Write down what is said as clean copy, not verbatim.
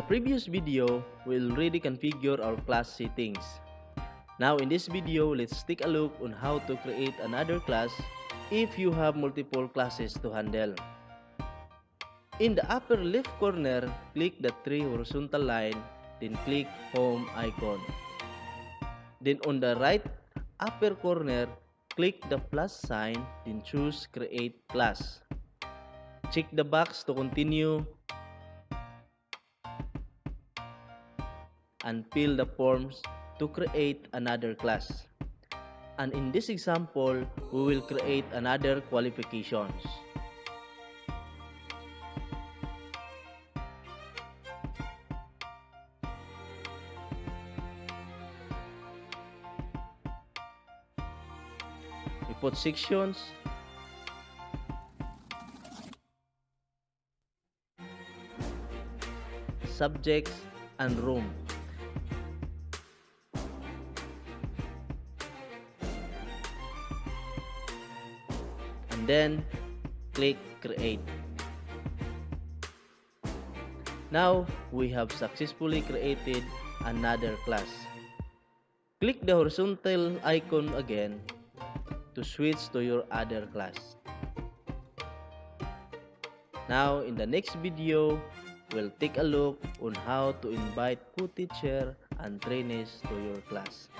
the previous video, we already configured our class settings. Now in this video, let's take a look on how to create another class if you have multiple classes to handle. In the upper left corner, click the three horizontal line, then click Home icon. Then on the right upper corner, click the plus sign, then choose Create Class. Check the box to continue and fill the forms to create another class. And in this example, we will create another qualifications. We put sections, subjects, and room. And then click Create. Now we have successfully created another class. Click the horizontal icon again to switch to your other class. Now in the next video, we'll take a look on how to invite co-teacher and trainees to your class.